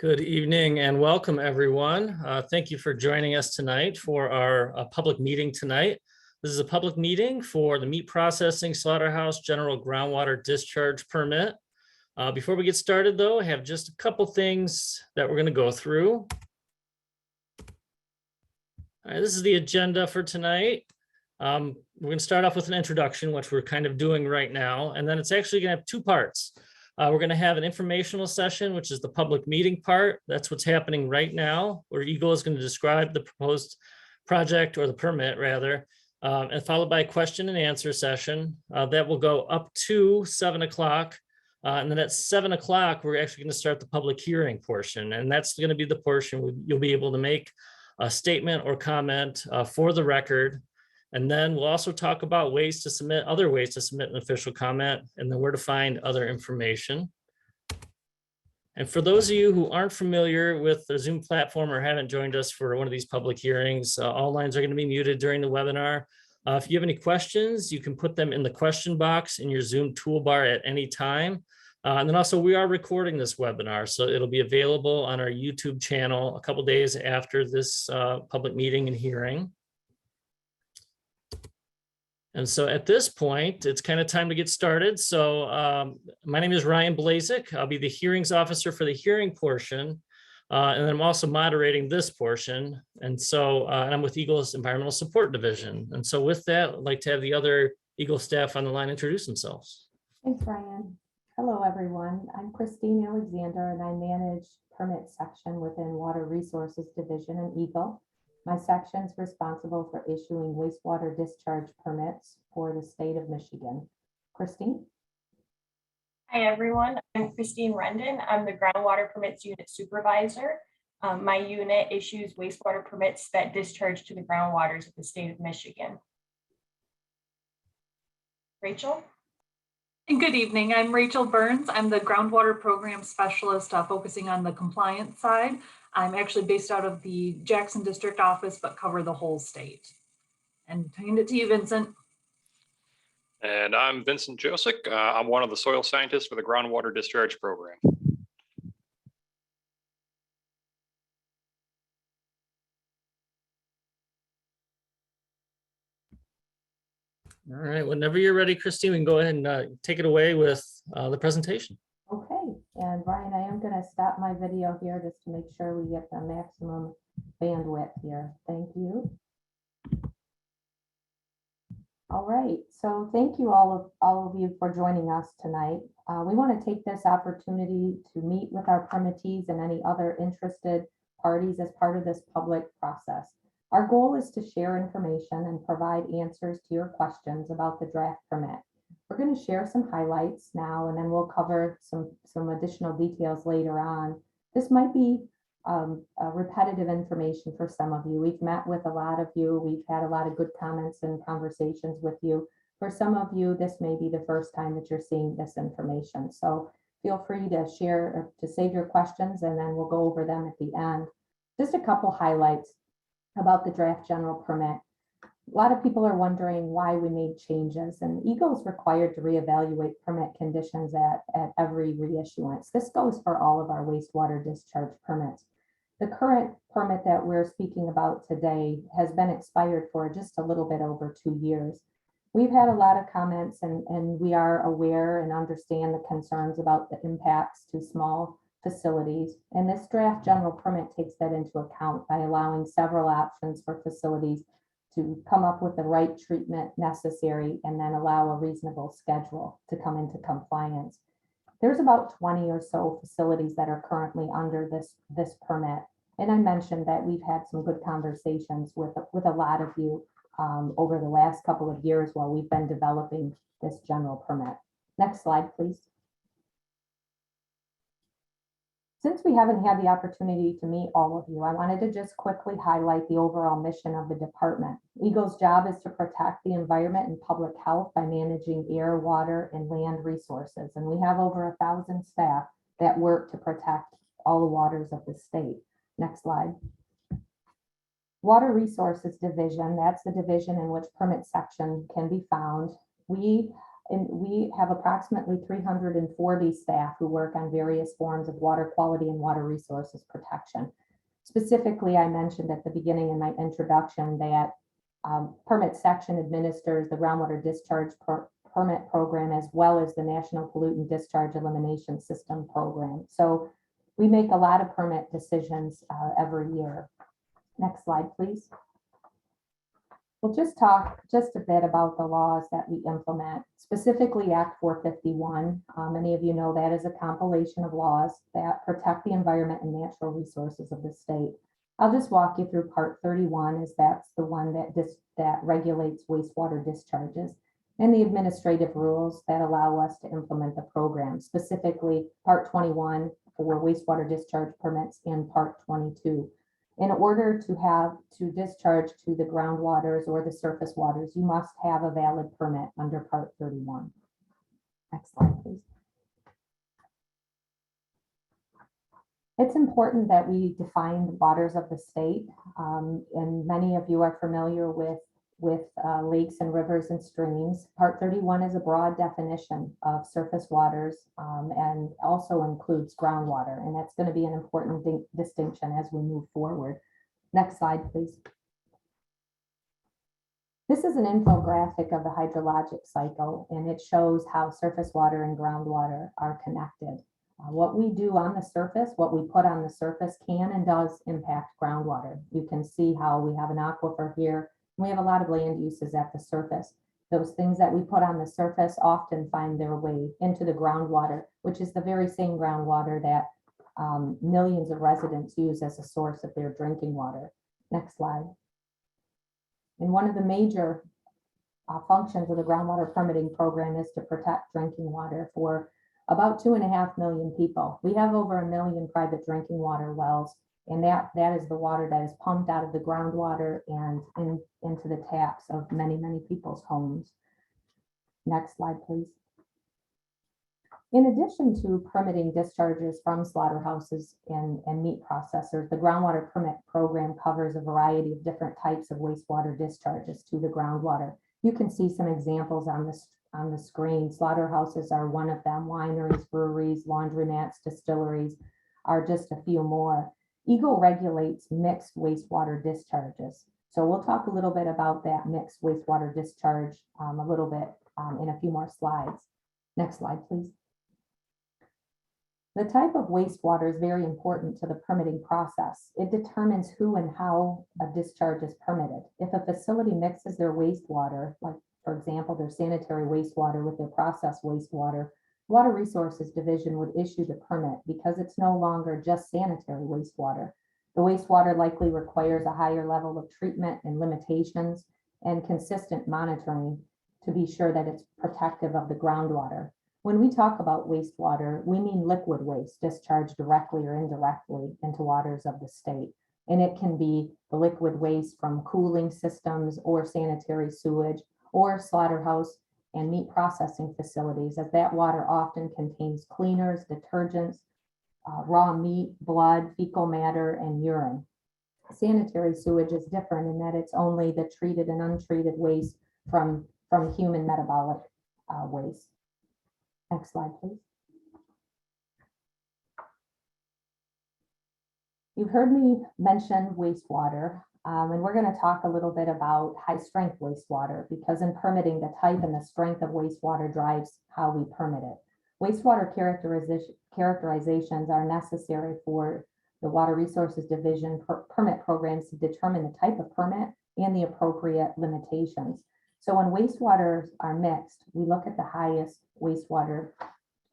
Good evening and welcome, everyone. Thank you for joining us tonight for our public meeting tonight. This is a public meeting for the meat processing slaughterhouse general groundwater discharge permit. Before we get started, though, I have just a couple things that we're going to go through. All right, this is the agenda for tonight. We're going to start off with an introduction, which we're kind of doing right now, and then it's actually going to have two parts. We're going to have an informational session, which is the public meeting part. That's what's happening right now, where Eagle is going to describe the proposed project, or the permit rather, and followed by a question and answer session that will go up to 7 o'clock. And then at 7 o'clock, we're actually going to start the public hearing portion. And that's going to be the portion you'll be able to make a statement or comment for the record. And then we'll also talk about other ways to submit an official comment, and then where to find other information. And for those of you who aren't familiar with the Zoom platform or haven't joined us for one of these public hearings, all lines are going to be muted during the webinar. If you have any questions, you can put them in the question box in your Zoom toolbar at any time. And then also we are recording this webinar, so it'll be available on our YouTube channel a couple days after this public meeting and hearing. And so at this point, it's kind of time to get started. So my name is Ryan Blazik. I'll be the hearings officer for the hearing portion. And then I'm also moderating this portion. And so and I'm with Eagle's Environmental Support Division. And so with that, I'd like to have the other Eagle staff on the line introduce themselves. Thanks, Ryan. Hello, everyone. I'm Christine Alexander, and I manage permit section within Water Resources Division in Eagle. My section is responsible for issuing wastewater discharge permits for the state of Michigan. Christine? Hi, everyone. I'm Christine Rendon. I'm the Groundwater Permits Unit Supervisor. My unit issues wastewater permits that discharge to the groundwaters of the state of Michigan. Rachel? Good evening. I'm Rachel Burns. I'm the Groundwater Program Specialist focusing on the compliance side. I'm actually based out of the Jackson District office, but cover the whole state. And hand it to you, Vincent. And I'm Vincent Josic. I'm one of the soil scientists for the Groundwater Discharge Program. All right, whenever you're ready, Christine, we can go ahead and take it away with the presentation. Okay, and Ryan, I am going to stop my video here just to make sure we get the maximum bandwidth here. Thank you. All right, so thank you all of you for joining us tonight. We want to take this opportunity to meet with our permittees and any other interested parties as part of this public process. Our goal is to share information and provide answers to your questions about the draft permit. We're going to share some highlights now, and then we'll cover some additional details later on. This might be repetitive information for some of you. We've met with a lot of you. We've had a lot of good comments and conversations with you. For some of you, this may be the first time that you're seeing this information. So feel free to share, to save your questions, and then we'll go over them at the end. Just a couple highlights about the draft general permit. A lot of people are wondering why we made changes, and Eagle is required to reevaluate permit conditions at every reissuance. This goes for all of our wastewater discharge permits. The current permit that we're speaking about today has been expired for just a little bit over 2 years. We've had a lot of comments, and we are aware and understand the concerns about the impacts to small facilities. And this draft general permit takes that into account by allowing several options for facilities to come up with the right treatment necessary and then allow a reasonable schedule to come into compliance. There's about 20 or so facilities that are currently under this permit. And I mentioned that we've had some good conversations with a lot of you over the last couple of years while we've been developing this general permit. Next slide, please. Since we haven't had the opportunity to meet all of you, I wanted to just quickly highlight the overall mission of the department. Eagle's job is to protect the environment and public health by managing air, water, and land resources. And we have over 1,000 staff that work to protect all the waters of the state. Next slide. Water Resources Division, that's the division in which permit section can be found. We And we have approximately 340 staff who work on various forms of water quality and water resources protection. Specifically, I mentioned at the beginning in my introduction that permit section administers the groundwater discharge permit program as well as the National Pollutant Discharge Elimination System program. So we make a lot of permit decisions every year. Next slide, please. We'll just talk just a bit about the laws that we implement, specifically Act 451. Many of you know that is a compilation of laws that protect the environment and natural resources of the state. I'll just walk you through Part 31, as that's the one that regulates wastewater discharges, and the administrative rules that allow us to implement the program, specifically Part 21 for wastewater discharge permits and Part 22. In order to discharge to the groundwaters or the surface waters, you must have a valid permit under Part 31. Next slide, please. It's important that we define the waters of the state, and many of you are familiar with lakes and rivers and streams. Part 31 is a broad definition of surface waters and also includes groundwater, and that's going to be an important distinction as we move forward. Next slide, please. This is an infographic of the hydrologic cycle, and it shows how surface water and groundwater are connected. What we do on the surface, what we put on the surface can and does impact groundwater. You can see how we have an aquifer here. We have a lot of land uses at the surface. Those things that we put on the surface often find their way into the groundwater, which is the very same groundwater that millions of residents use as a source of their drinking water. Next slide. And one of the major functions of the groundwater permitting program is to protect drinking water for about 2.5 million people. We have over 1 million private drinking water wells, and that is the water that is pumped out of the groundwater and into the taps of many, many people's homes. Next slide, please. In addition to permitting discharges from slaughterhouses and meat processors, the groundwater permit program covers a variety of different types of wastewater discharges to the groundwater. You can see some examples on the screen. Slaughterhouses are one of them. Wineries, breweries, laundromats, distilleries are just a few more. EGLE regulates mixed wastewater discharges. So we'll talk a little bit about that mixed wastewater discharge a little bit in a few more slides. Next slide, please. The type of wastewater is very important to the permitting process. It determines who and how a discharge is permitted. If a facility mixes their wastewater, like for example, their sanitary wastewater with their processed wastewater, Water Resources Division would issue the permit because it's no longer just sanitary wastewater. The wastewater likely requires a higher level of treatment and limitations and consistent monitoring to be sure that it's protective of the groundwater. When we talk about wastewater, we mean liquid waste discharged directly or indirectly into waters of the state. And it can be the liquid waste from cooling systems or sanitary sewage or slaughterhouse and meat processing facilities, as that water often contains cleaners, detergents, raw meat, blood, fecal matter, and urine. Sanitary sewage is different in that it's only the treated and untreated waste from human metabolic waste. Next slide, please. You've heard me mention wastewater, and we're going to talk a little bit about high-strength wastewater, because in permitting, the type and the strength of wastewater drives how we permit it. Wastewater characterizations are necessary for the Water Resources Division permit programs to determine the type of permit and the appropriate limitations. So when wastewaters are mixed, we look at the highest wastewater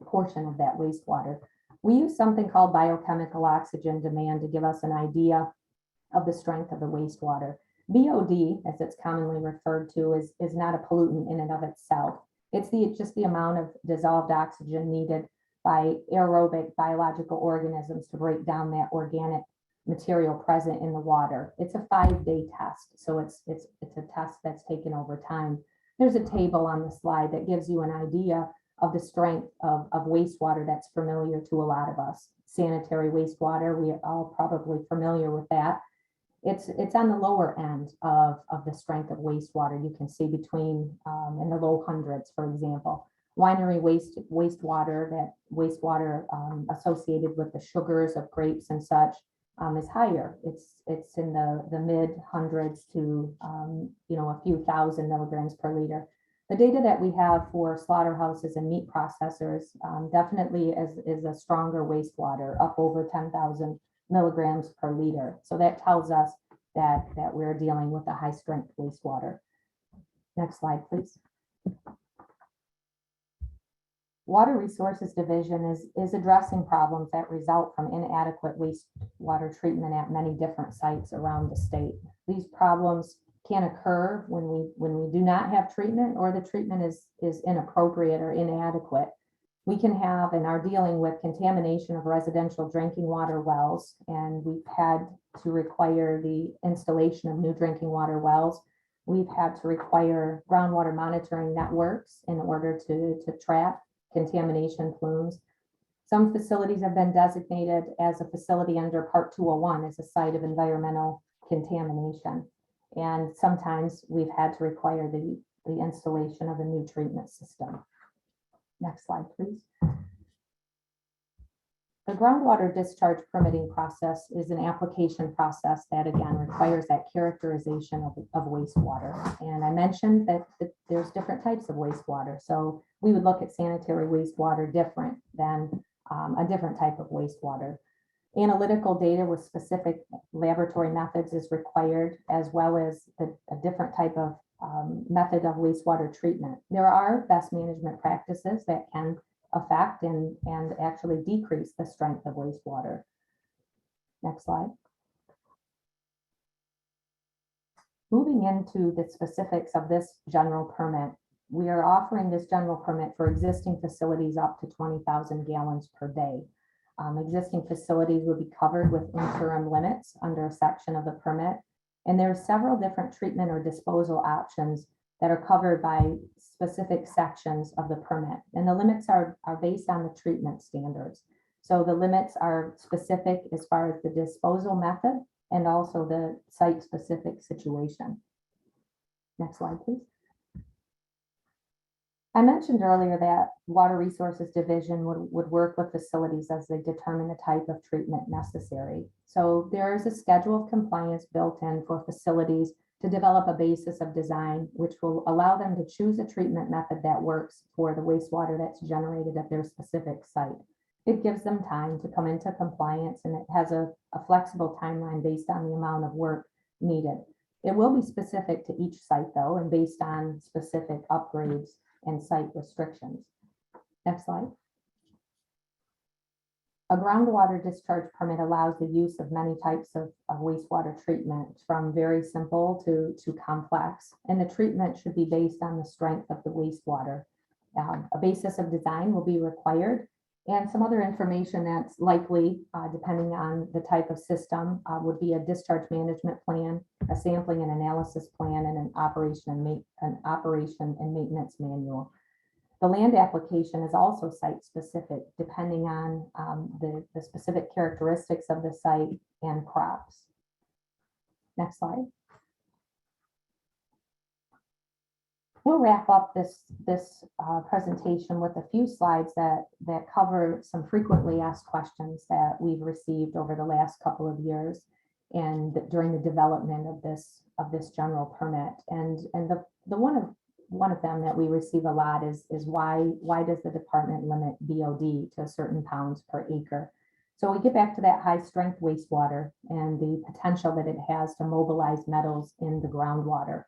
portion of that wastewater. We use something called biochemical oxygen demand to give us an idea of the strength of the wastewater. BOD, as it's commonly referred to, is not a pollutant in and of itself. It's just the amount of dissolved oxygen needed by aerobic biological organisms to break down that organic material present in the water. It's a 5-day test, so it's a test that's taken over time. There's a table on the slide that gives you an idea of the strength of wastewater that's familiar to a lot of us. Sanitary wastewater, we are all probably familiar with that. It's on the lower end of the strength of wastewater. You can see between in the low hundreds, for example. Winery wastewater, that wastewater associated with the sugars of grapes and such, is higher. It's in the mid hundreds to a few thousand milligrams per liter. The data that we have for slaughterhouses and meat processors definitely is a stronger wastewater, up over 10,000 milligrams per liter. So that tells us that we're dealing with a high strength wastewater. Next slide, please. Water Resources Division is addressing problems that result from inadequate wastewater treatment at many different sites around the state. These problems can occur when we do not have treatment, or the treatment is inappropriate or inadequate. We can have and are dealing with contamination of residential drinking water wells, and we've had to require the installation of new drinking water wells. We've had to require groundwater monitoring networks in order to track contamination plumes. Some facilities have been designated as a facility under Part 201 as a site of environmental contamination. And sometimes we've had to require the installation of a new treatment system. Next slide, please. The groundwater discharge permitting process is an application process that, again, requires that characterization of wastewater. And I mentioned that there's different types of wastewater. So we would look at sanitary wastewater different than a different type of wastewater. Analytical data with specific laboratory methods is required, as well as a different type of method of wastewater treatment. There are best management practices that can affect and actually decrease the strength of wastewater. Next slide. Moving into the specifics of this general permit, we are offering this general permit for existing facilities up to 20,000 gallons per day. Existing facilities would be covered with interim limits under a section of the permit. And there are several different treatment or disposal options that are covered by specific sections of the permit. And the limits are based on the treatment standards. So the limits are specific as far as the disposal method and also the site-specific situation. Next slide, please. I mentioned earlier that Water Resources Division would work with facilities as they determine the type of treatment necessary. So there is a schedule of compliance built in for facilities to develop a basis of design, which will allow them to choose a treatment method that works for the wastewater that's generated at their specific site. It gives them time to come into compliance, and it has a flexible timeline based on the amount of work needed. It will be specific to each site though, and based on specific upgrades and site restrictions. Next slide. A groundwater discharge permit allows the use of many types of wastewater treatment, from very simple to complex, and the treatment should be based on the strength of the wastewater. A basis of design will be required, and some other information that's likely, depending on the type of system, would be a discharge management plan, a sampling and analysis plan, and an operation and maintenance manual. The land application is also site specific, depending on the specific characteristics of the site and crops. Next slide. We'll wrap up this presentation with a few slides that cover some frequently asked questions that we've received over the last couple of years and during the development of this general permit. And the one of them that we receive a lot is why does the department limit BOD to a certain pounds per acre? So we get back to that high strength wastewater and the potential that it has to mobilize metals in the groundwater.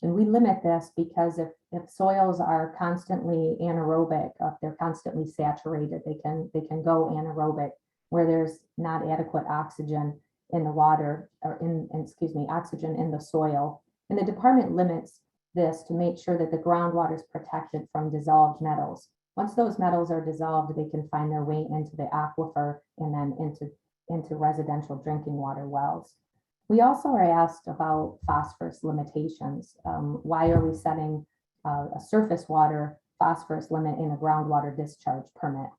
And we limit this because if soils are constantly anaerobic, if they're constantly saturated, they can go anaerobic, where there's not adequate oxygen in the water, or oxygen in the soil. And the department limits this to make sure that the groundwater is protected from dissolved metals. Once those metals are dissolved, they can find their way into the aquifer and then into residential drinking water wells. We also are asked about phosphorus limitations. Why are we setting a surface water phosphorus limit in a groundwater discharge permit?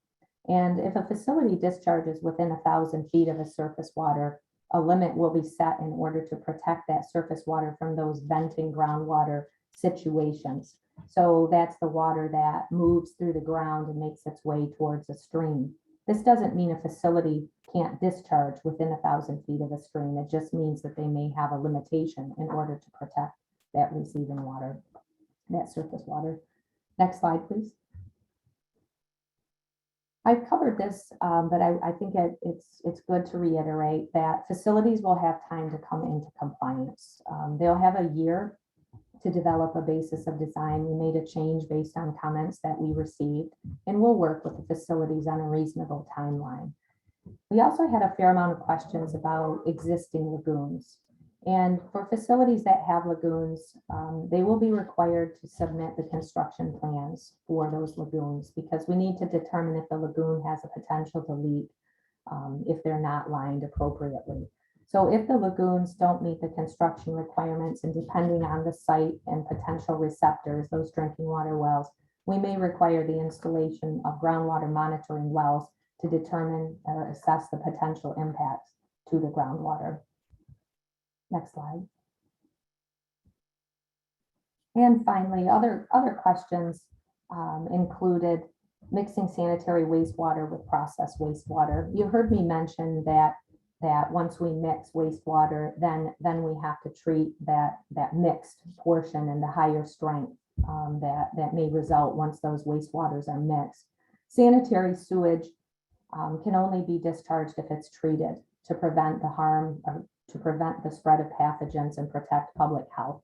And if a facility discharges within 1,000 feet of a surface water a limit will be set in order to protect that surface water from those venting groundwater situations. So that's the water that moves through the ground and makes its way towards a stream. This doesn't mean a facility can't discharge within 1,000 feet of a stream. It just means that they may have a limitation in order to protect that receiving water, that surface water. Next slide, please. I've covered this, but I think it's good to reiterate that facilities will have time to come into compliance. They'll have a year to develop a basis of design. We made a change based on comments that we received, and we'll work with the facilities on a reasonable timeline. We also had a fair amount of questions about existing lagoons. And for facilities that have lagoons, they will be required to submit the construction plans for those lagoons, because we need to determine if the lagoon has a potential to leak if they're not lined appropriately. So if the lagoons don't meet the construction requirements, and depending on the site and potential receptors, those drinking water wells, we may require the installation of groundwater monitoring wells to determine or assess the potential impacts to the groundwater. Next slide. And finally, other questions included mixing sanitary wastewater with processed wastewater. You heard me mention that once we mix wastewater, then we have to treat that mixed portion and the higher strength that may result once those wastewaters are mixed. Sanitary sewage can only be discharged if it's treated to prevent the harm or to prevent the spread of pathogens and protect public health.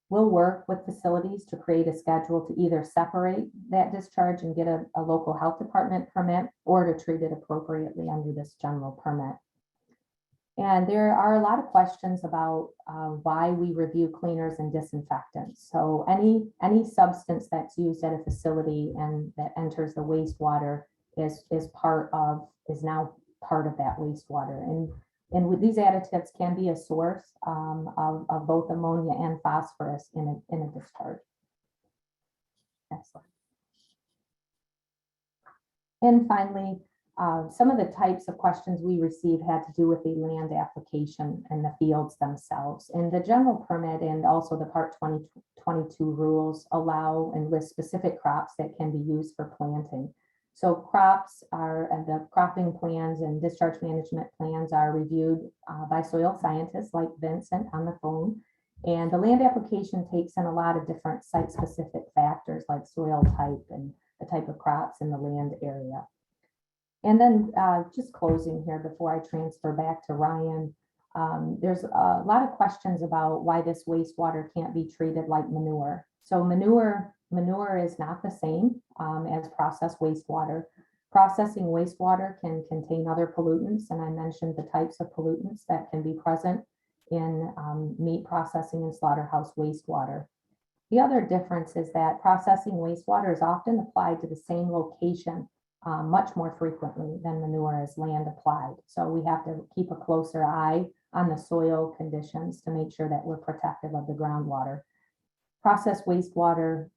We'll work with facilities to create a schedule to either separate that discharge and get a local health department permit, or to treat it appropriately under this general permit. And there are a lot of questions about why we review cleaners and disinfectants. So any substance that's used at a facility and that enters the wastewater is now part of that wastewater. And with these additives can be a source of both ammonia and phosphorus in a discharge. Next slide. And finally, some of the types of questions we received had to do with the land application and the fields themselves. And the general permit and also the Part 2022 rules allow and list specific crops that can be used for planting. So crops are, and the cropping plans and discharge management plans are reviewed by soil scientists like Vincent on the phone. And the land application takes in a lot of different site-specific factors like soil type and the type of crops in the land area. And then just closing here before I transfer back to Ryan, there's a lot of questions about why this wastewater can't be treated like manure. So manure is not the same as processed wastewater. Processing wastewater can contain other pollutants, and I mentioned the types of pollutants that can be present in meat processing and slaughterhouse wastewater. The other difference is that processing wastewater is often applied to the same location much more frequently than manure is land applied. So we have to keep a closer eye on the soil conditions to make sure that we're protective of the groundwater. Processed wastewater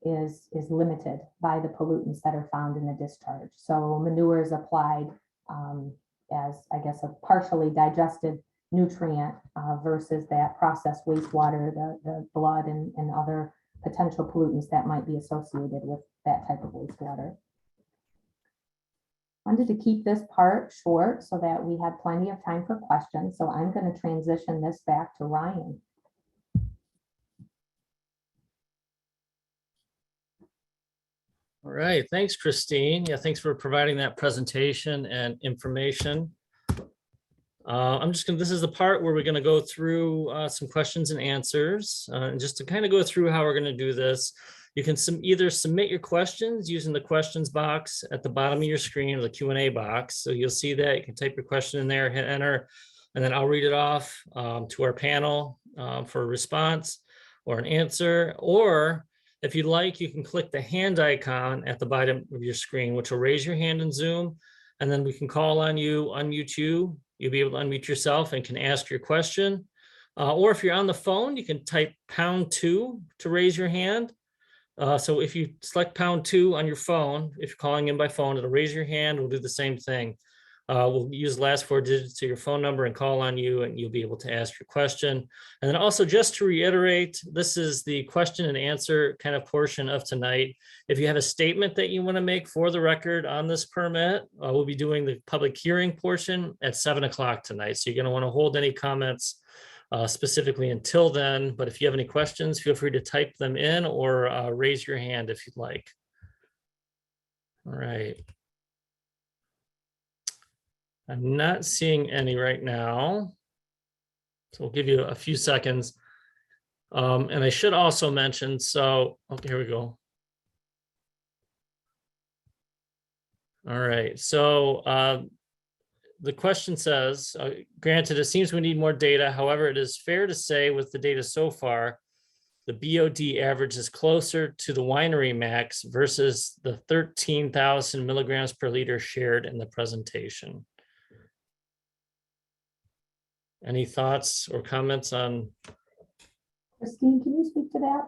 is limited by the pollutants that are found in the discharge. So manure is applied as, I guess, a partially digested nutrient versus that processed wastewater, the blood and other potential pollutants that might be associated with that type of wastewater. Wanted to keep this part short so that we had plenty of time for questions. So I'm going to transition this back to Ryan. All right, thanks, Christine. Yeah, thanks for providing that presentation and information. This is the part where we're gonna go through some questions and answers. And just to kind of go through how we're gonna do this, you can either submit your questions using the questions box at the bottom of your screen or the Q&A box. So you'll see that you can type your question in there, hit enter, and then I'll read it off to our panel for a response or an answer. Or if you'd like, you can click the hand icon at the bottom of your screen, which will raise your hand in Zoom, and then we can call on you, unmute you. You'll be able to unmute yourself and can ask your question. Or if you're on the phone, you can type #2 to raise your hand. So if you select #2 on your phone, if you're calling in by phone, it'll raise your hand. We'll do the same thing. will use the last 4 digits of your phone number and call on you, and you'll be able to ask your question. And then also, just to reiterate, this is the question and answer kind of portion of tonight. If you have a statement that you want to make for the record on this permit, we'll be doing the public hearing portion at 7 o'clock tonight. So you're going to want to hold any comments specifically until then. But if you have any questions, feel free to type them in or raise your hand if you'd like. All right. I'm not seeing any right now. So we'll give you a few seconds. And I should also mention, so, okay, here we go. All right, so the question says, granted, it seems we need more data. However, it is fair to say with the data so far, the BOD average is closer to the winery max versus the 13,000 milligrams per liter shared in the presentation. Any thoughts or comments on? Christine, can you speak to that?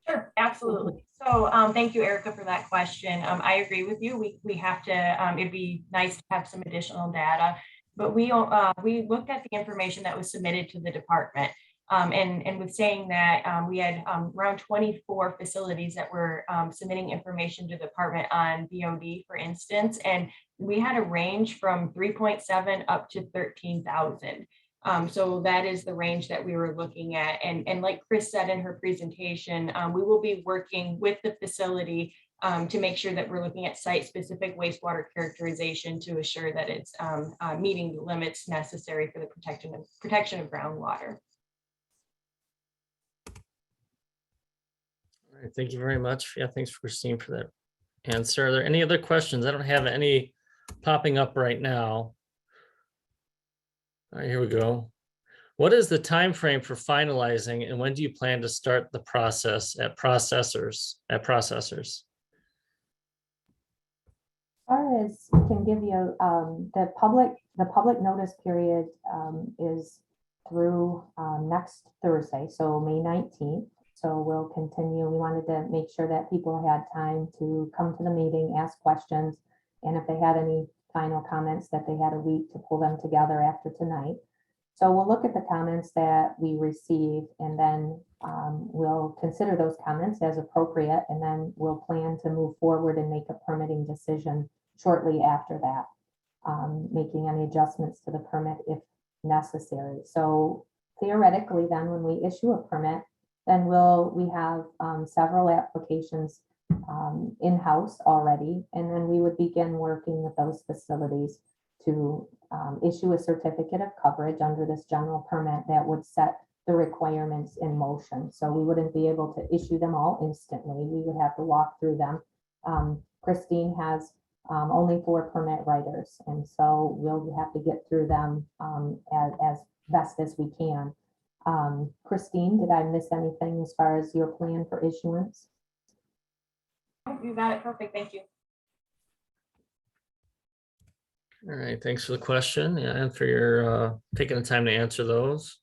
Sure, absolutely. So thank you, Erica, for that question. I agree with you. We have to, it'd be nice to have some additional data, but we looked at the information that was submitted to the department. And with saying that, we had around 24 facilities that were submitting information to the department on BOD, for instance, and we had a range from 3.7 up to 13,000. So that is the range that we were looking at. And like Chris said in her presentation, we will be working with the facility to make sure that we're looking at site-specific wastewater characterization to assure that it's meeting the limits necessary for the protection of groundwater. All right, thank you very much. Yeah, thanks, Christine, for that answer. Are there any other questions? I don't have any popping up right now. All right, here we go. What is the time frame for finalizing, and when do you plan to start the process at processors? As far as we can give you, the public notice period is through next Thursday, so May 19th. So we'll continue. We wanted to make sure that people had time to come to the meeting, ask questions, and if they had any final comments, that they had a week to pull them together after tonight. So we'll look at the comments that we receive, and then we'll consider those comments as appropriate, and then we'll plan to move forward and make a permitting decision shortly after that, making any adjustments to the permit if necessary. So theoretically, then when we issue a permit, then we have several applications in-house already, and then we would begin working with those facilities to issue a certificate of coverage under this general permit that would set the requirements in motion. So we wouldn't be able to issue them all instantly. We would have to walk through them. Christine has only 4 permit writers, and so we'll have to get through them as best as we can. Christine, did I miss anything as far as your plan for issuance? You got it. Perfect. Thank you. All right, thanks for the question, yeah, and for your taking the time to answer those.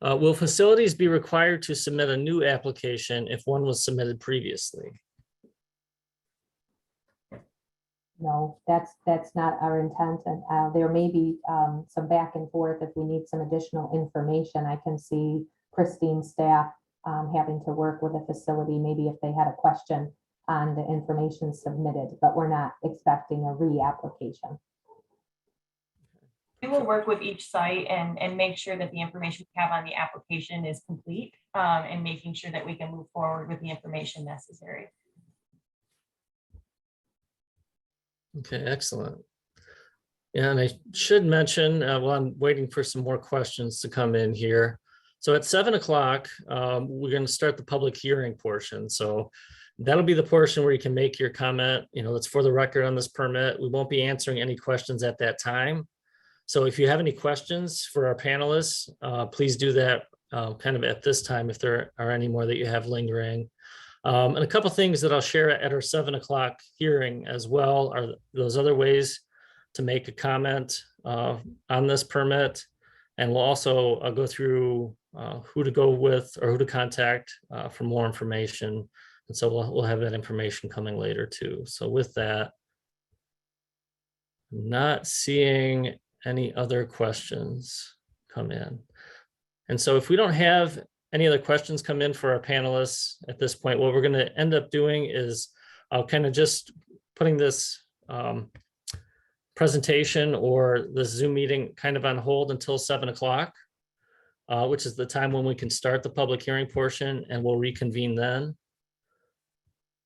Will facilities be required to submit a new application if one was submitted previously? No, that's not our intent, and there may be some back and forth if we need some additional information. I can see Christine's staff having to work with a facility, maybe if they had a question on the information submitted, but we're not expecting a reapplication. We will work with each site and make sure that the information we have on the application is complete, and making sure that we can move forward with the information necessary. Okay, excellent. Yeah, and I should mention, well, I'm waiting for some more questions to come in here. So at 7 o'clock, we're going to start the public hearing portion. So that'll be the portion where you can make your comment, that's for the record on this permit. We won't be answering any questions at that time. So if you have any questions for our panelists, please do that kind of at this time if there are any more that you have lingering. And a couple things that I'll share at our 7 o'clock hearing as well are those other ways to make a comment on this permit. And we'll also go through who to go with or who to contact for more information. And so we'll have that information coming later too. So with that, Not seeing any other questions come in. And so if we don't have any other questions come in for our panelists at this point, what we're going to end up doing is I'll kind of just putting this presentation or the Zoom meeting kind of on hold until 7 o'clock, which is the time when we can start the public hearing portion, and we'll reconvene then.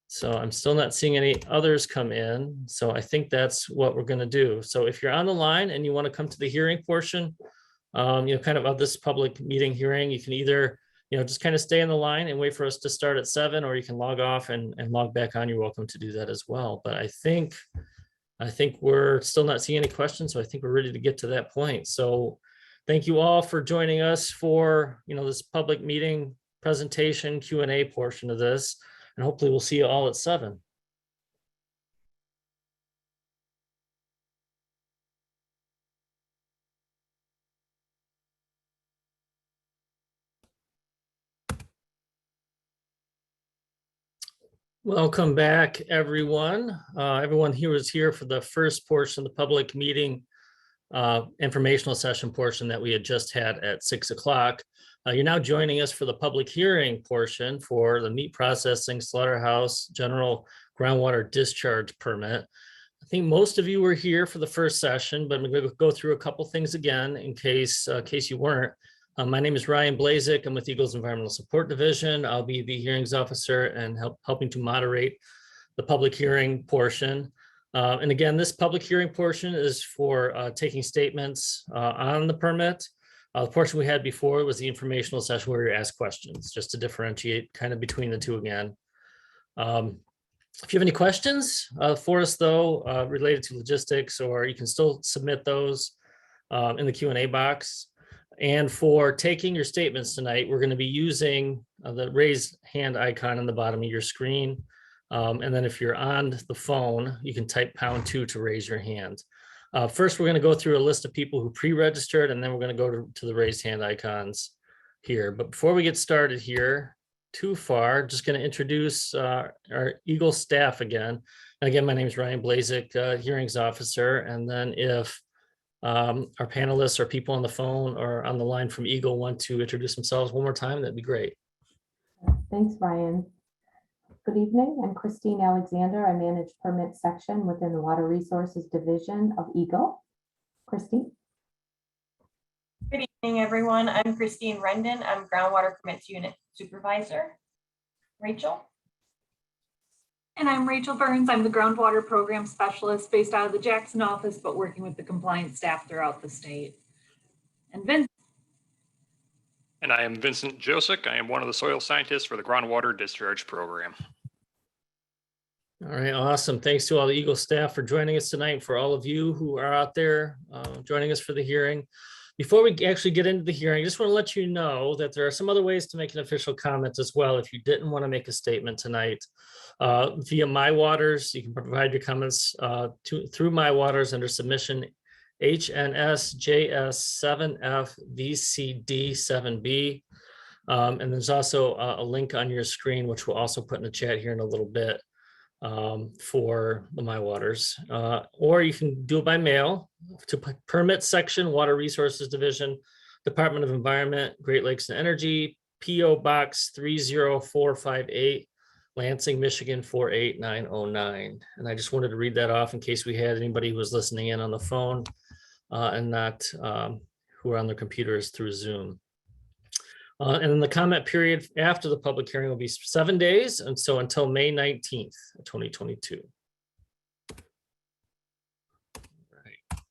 So I'm still not seeing any others come in. So I think that's what we're going to do. So if you're on the line and you want to come to the hearing portion, kind of this public meeting hearing, you can either, just kind of stay in the line and wait for us to start at 7, or you can log off and log back on. You're welcome to do that as well. But I think we're still not seeing any questions. So I think we're ready to get to that point. So thank you all for joining us for, this public meeting presentation Q&A portion of this. And hopefully we'll see you all at 7. Welcome back, everyone. Everyone here was here for the first portion of the public meeting informational session portion that we had just had at 6 o'clock. You're now joining us for the public hearing portion for the meat processing slaughterhouse general groundwater discharge permit. I think most of you were here for the first session, but I'm going to go through a couple things again in case you weren't. My name is Ryan Blazik. I'm with Eagles Environmental Support Division. I'll be the hearings officer and helping to moderate the public hearing portion. And again, this public hearing portion is for taking statements on the permit. The portion we had before was the informational session where you ask questions, just to differentiate kind of between the two again. If you have any questions for us, though, related to logistics, or you can still submit those in the Q&A box. And for taking your statements tonight, we're going to be using the raise hand icon on the bottom of your screen. And then if you're on the phone, you can type #2 to raise your hand. First, we're going to go through a list of people who pre-registered, and then we're going to go to the raised hand icons here. But before we get started here, too far, just going to introduce our Eagle staff again. And again, my name is Ryan Blazik, hearings officer. And then if our panelists or people on the phone or on the line from Eagle want to introduce themselves one more time, that'd be great. Thanks, Ryan. Good evening. I'm Christine Alexander. I manage permit section within the Water Resources Division of Eagle. Christine. Good evening, everyone. I'm Christine Rendon. I'm groundwater permits unit supervisor. Rachel. And I'm Rachel Burns. I'm the groundwater program specialist based out of the Jackson office, but working with the compliance staff throughout the state. And Vince. And I am Vincent Josek. I am one of the soil scientists for the groundwater discharge program. All right, awesome. Thanks to all the Eagle staff for joining us tonight, for all of you who are out there joining us for the hearing. Before we actually get into the hearing, I just want to let you know that there are some other ways to make an official comment as well. If you didn't want to make a statement tonight, via My Waters, you can provide your comments through My Waters under submission HNSJS7FVCD7B. And there's also a link on your screen, which we'll also put in the chat here in a little bit for the My Waters. Or you can do it by mail to Permit Section, Water Resources Division, Department of Environment, Great Lakes and Energy, P.O. Box 30458, Lansing, Michigan 48909. And I just wanted to read that off in case we had anybody who was listening in on the phone and not who are on their computers through Zoom. And then the comment period after the public hearing will be 7 days, and so until May 19th, 2022. Right.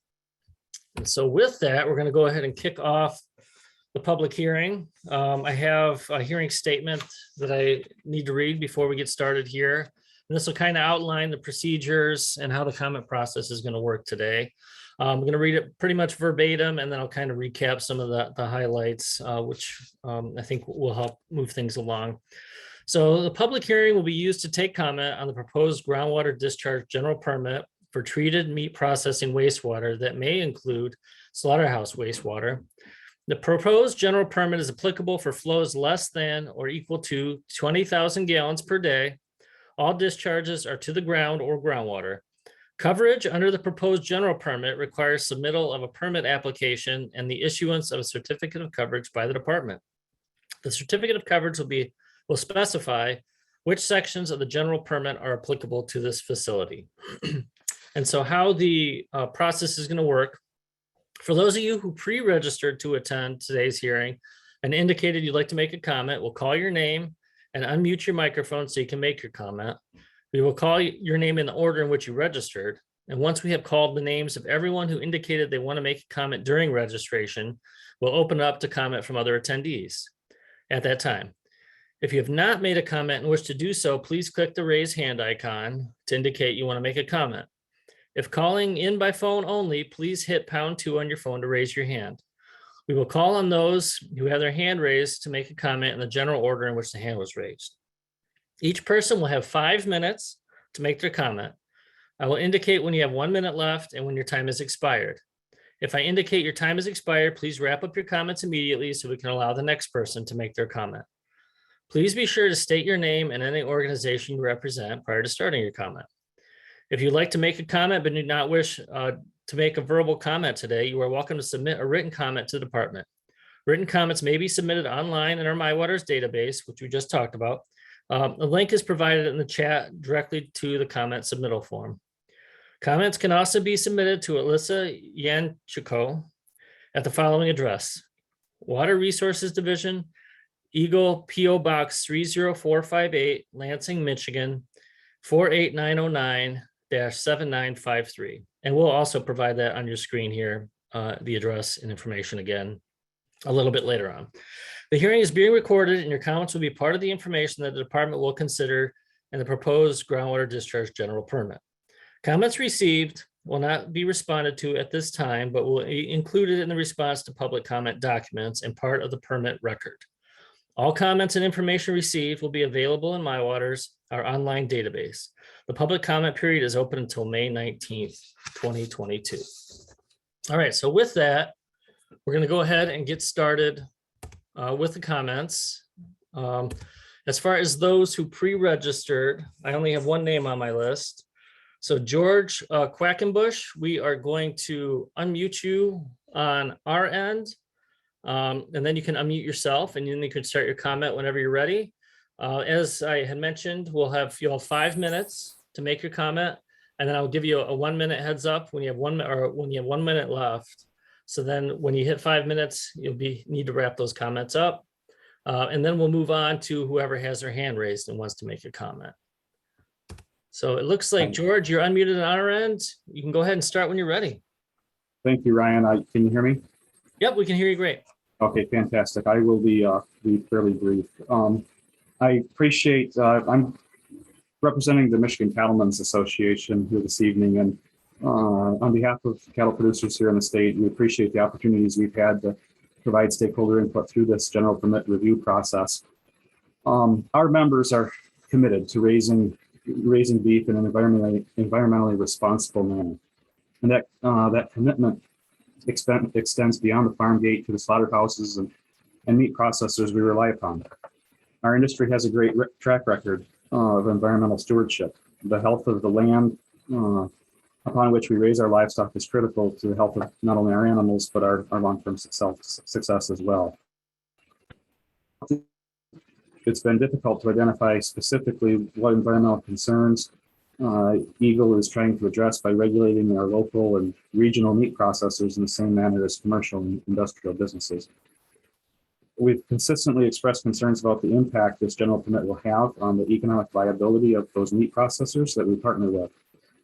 And so with that, we're going to go ahead and kick off the public hearing. I have a hearing statement that I need to read before we get started here. And this will kind of outline the procedures and how the comment process is going to work today. I'm going to read it pretty much verbatim, and then I'll kind of recap some of the highlights, which I think will help move things along. So the public hearing will be used to take comment on the proposed groundwater discharge general permit for treated meat processing wastewater that may include slaughterhouse wastewater. The proposed general permit is applicable for flows less than or equal to 20,000 gallons per day. All discharges are to the ground or groundwater. Coverage under the proposed general permit requires submittal of a permit application and the issuance of a certificate of coverage by the department. The certificate of coverage will specify which sections of the general permit are applicable to this facility. And so how the process is going to work, for those of you who pre-registered to attend today's hearing and indicated you'd like to make a comment, we'll call your name and unmute your microphone so you can make your comment. We will call your name in the order in which you registered. And once we have called the names of everyone who indicated they want to make a comment during registration, we'll open up to comment from other attendees at that time. If you have not made a comment and wish to do so, please click the raise hand icon to indicate you want to make a comment. If calling in by phone only, please hit #2 on your phone to raise your hand. We will call on those who have their hand raised to make a comment in the general order in which the hand was raised. Each person will have 5 minutes to make their comment. I will indicate when you have 1 minute left and when your time has expired. If I indicate your time has expired, please wrap up your comments immediately so we can allow the next person to make their comment. Please be sure to state your name and any organization you represent prior to starting your comment. If you'd like to make a comment but do not wish to make a verbal comment today, you are welcome to submit a written comment to the department. Written comments may be submitted online in our MyWaters database, which we just talked about. A link is provided in the chat directly to the comment submittal form. Comments can also be submitted to Alyssa Yanchiko at the following address: Water Resources Division, Eagle PO Box 30458, Lansing, Michigan, 48909-7953. And we'll also provide that on your screen here, the address and information again a little bit later on. The hearing is being recorded and your comments will be part of the information that the department will consider in the proposed groundwater discharge general permit. Comments received will not be responded to at this time, but will be included in the response to public comment documents and part of the permit record. All comments and information received will be available in MyWaters, our online database. The public comment period is open until May 19th, 2022. All right, so with that, we're going to go ahead and get started with the comments. As far as those who pre-registered, I only have one name on my list. So George Quackenbush, we are going to unmute you on our end. And then you can unmute yourself and then you can start your comment whenever you're ready. As I had mentioned, you'll have 5 minutes to make your comment, and then I'll give you a 1 minute heads up when you have 1 minute left. So then when you hit 5 minutes, you'll need to wrap those comments up. And then we'll move on to whoever has their hand raised and wants to make a comment. So it looks like, George, you're unmuted on our end. You can go ahead and start when you're ready. Thank you, Ryan. Can you hear me? Yep, we can hear you great. Okay, fantastic. I will be fairly brief. I appreciate, I'm representing the Michigan Cattlemen's Association here this evening, and on behalf of cattle producers here in the state, we appreciate the opportunities we've had to provide stakeholder input through this general permit review process. Our members are committed to raising beef in an environmentally responsible manner, and that commitment extends beyond the farm gate to the slaughterhouses and meat processors we rely upon. Our industry has a great track record of environmental stewardship. The health of the land upon which we raise our livestock is critical to the health of not only our animals, but our long-term success as well. It's been difficult to identify specifically what environmental concerns Eagle is trying to address by regulating our local and regional meat processors in the same manner as commercial and industrial businesses. We've consistently expressed concerns about the impact this general permit will have on the economic viability of those meat processors that we partner with.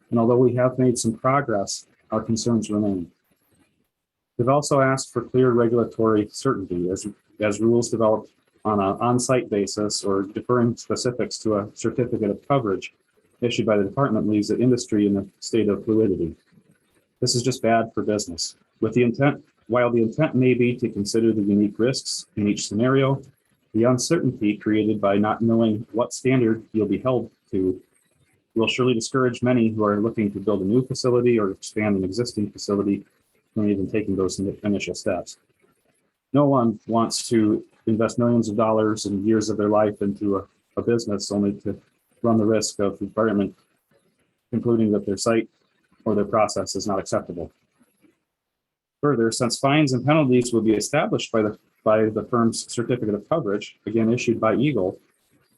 And although we have made some progress, our concerns remain. We've also asked for clear regulatory certainty as rules developed on an on-site basis or deferring specifics to a certificate of coverage issued by the department leaves the industry in a state of fluidity. This is just bad for business. While the intent may be to consider the unique risks in each scenario, the uncertainty created by not knowing what standard you'll be held to will surely discourage many who are looking to build a new facility or expand an existing facility from even taking those initial steps. No one wants to invest millions of dollars and years of their life into a business only to run the risk of the department concluding that their site or their process is not acceptable. Further, since fines and penalties will be established by the firm's certificate of coverage, again issued by Eagle,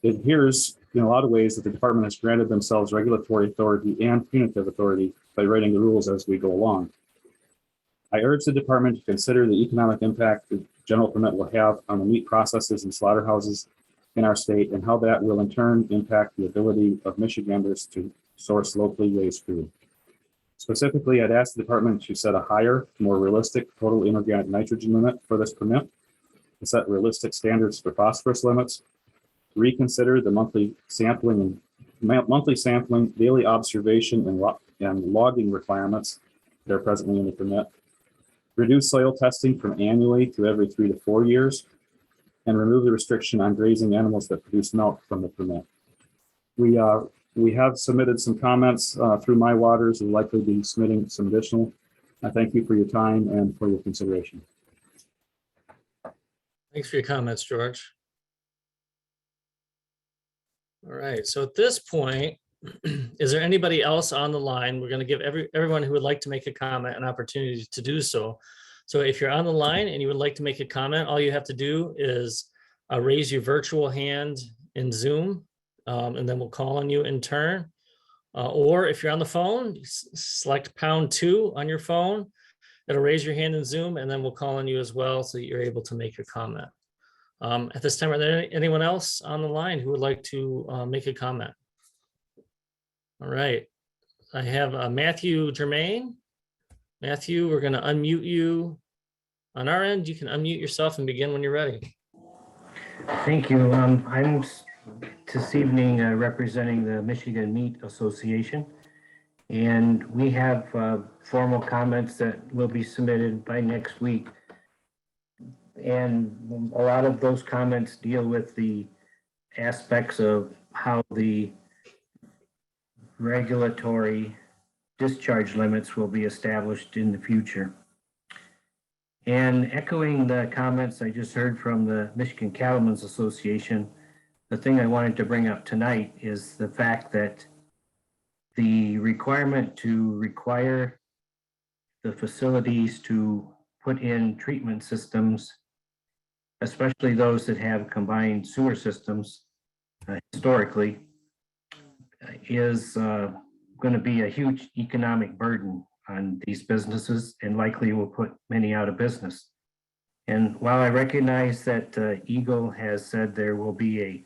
it appears in a lot of ways that the department has granted themselves regulatory authority and punitive authority by writing the rules as we go along. I urge the department to consider the economic impact the general permit will have on the meat processors and slaughterhouses in our state, and how that will in turn impact the ability of Michiganders to source locally raised food. Specifically, I'd ask the department to set a higher, more realistic total inorganic nitrogen limit for this permit, to set realistic standards for phosphorus limits, reconsider the monthly sampling, daily observation, and logging requirements that are presently in the permit, reduce soil testing from annually to every 3 to 4 years, and remove the restriction on grazing animals that produce milk from the permit. We have submitted some comments through My Waters. We'll likely be submitting some additional. I thank you for your time and for your consideration. Thanks for your comments, George. All right, so at this point, is there anybody else on the line? We're going to give everyone who would like to make a comment an opportunity to do so. So if you're on the line and you would like to make a comment, all you have to do is raise your virtual hand in Zoom, and then we'll call on you in turn. Or if you're on the phone, select #2 on your phone. It'll raise your hand in Zoom, and then we'll call on you as well so that you're able to make your comment. At this time, are there anyone else on the line who would like to make a comment? All right, I have Matthew Germain. Matthew, we're going to unmute you on our end. You can unmute yourself and begin when you're ready. Thank you. I'm this evening representing the Michigan Meat Association, and we have formal comments that will be submitted by next week. And a lot of those comments deal with the aspects of how the regulatory discharge limits will be established in the future. And echoing the comments I just heard from the Michigan Cattlemen's Association, the thing I wanted to bring up tonight is the fact that the requirement to require the facilities to put in treatment systems, especially those that have combined sewer systems historically, is going to be a huge economic burden on these businesses and likely will put many out of business. And while I recognize that Eagle has said there will be a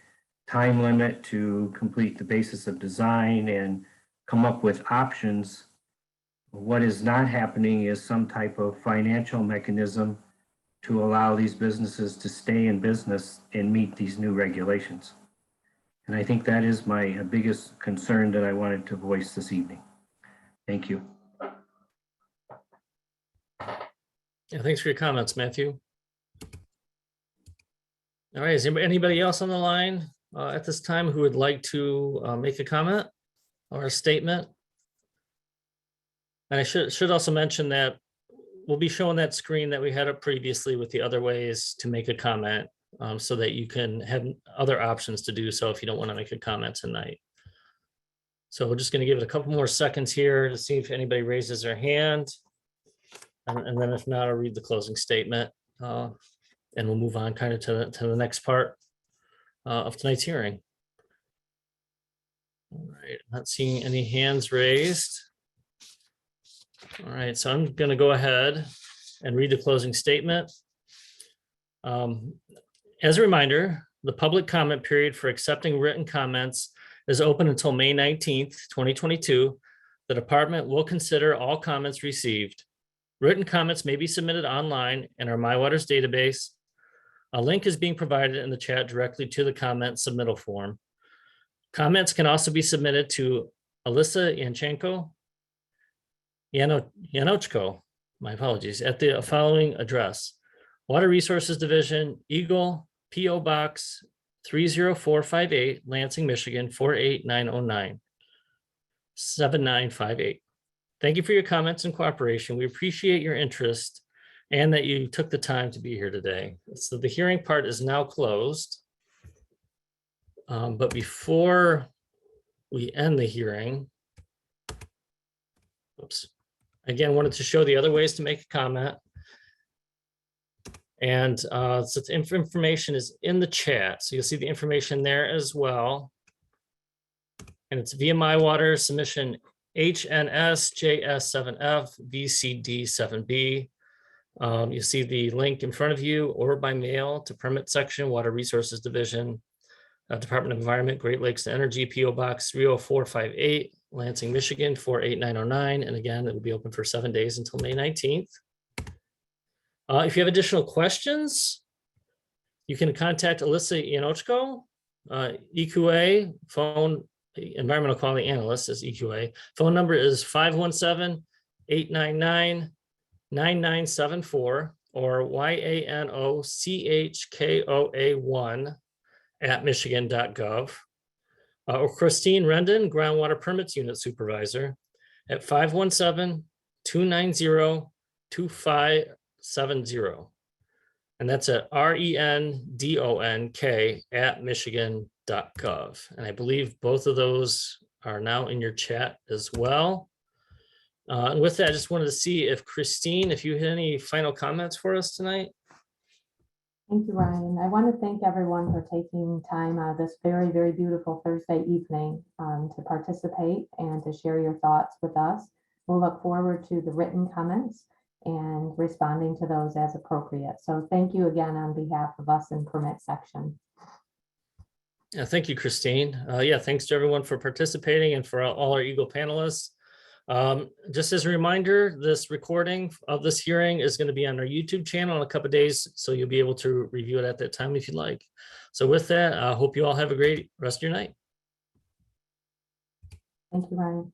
time limit to complete the basis of design and come up with options, what is not happening is some type of financial mechanism to allow these businesses to stay in business and meet these new regulations. And I think that is my biggest concern that I wanted to voice this evening. Thank you. Yeah, thanks for your comments, Matthew. All right, is anybody else on the line at this time who would like to make a comment or a statement? And I should also mention that we'll be showing that screen that we had up previously with the other ways to make a comment, so that you can have other options to do so if you don't want to make a comment tonight. So we're just going to give it a couple more seconds here to see if anybody raises their hand. And then if not, I'll read the closing statement, and we'll move on kind of to the next part of tonight's hearing. All right, not seeing any hands raised. All right, so I'm going to go ahead and read the closing statement. As a reminder, the public comment period for accepting written comments is open until May 19th, 2022. The department will consider all comments received. Written comments may be submitted online in our MyWaters database. A link is being provided in the chat directly to the comment submittal form. Comments can also be submitted to Alyssa Yanochko, my apologies, at the following address: Water Resources Division, Eagle, P.O. Box 30458, Lansing, Michigan 48909, 7958. Thank you for your comments and cooperation. We appreciate your interest and that you took the time to be here today. So the hearing part is now closed. But before we end the hearing, Oops. Again, wanted to show the other ways to make a comment. And so the information is in the chat. So you'll see the information there as well. And it's via my water submission HNS-JS7F VCD7B. You see the link in front of you, or by mail to Permit Section, Water Resources Division, Department of Environment, Great Lakes and Energy, PO Box 30458, Lansing, Michigan 48909. And again, it will be open for 7 days until May 19th. If you have additional questions, you can contact Alyssa Ianochko, EQA, phone, Environmental Quality Analyst is EQA. Phone number is 517-899-9974 or YANOCHKOA1@michigan.gov. Or Christine Rendon, Groundwater Permits Unit Supervisor at 517-290-2570. And that's at RENDONK@michigan.gov. And I believe both of those are now in your chat as well. And with that, I just wanted to see if Christine, if you had any final comments for us tonight. Thank you, Ryan. I want to thank everyone for taking time out of this very, very beautiful Thursday evening to participate and to share your thoughts with us. We'll look forward to the written comments and responding to those as appropriate. So thank you again on behalf of us in Permit Section. Yeah, thank you, Christine. Yeah, thanks to everyone for participating and for all our Eagle panelists. Just as a reminder, this recording of this hearing is going to be on our YouTube channel in a couple of days, so you'll be able to review it at that time if you'd like. So with that, I hope you all have a great rest of your night. Thank you, Ryan.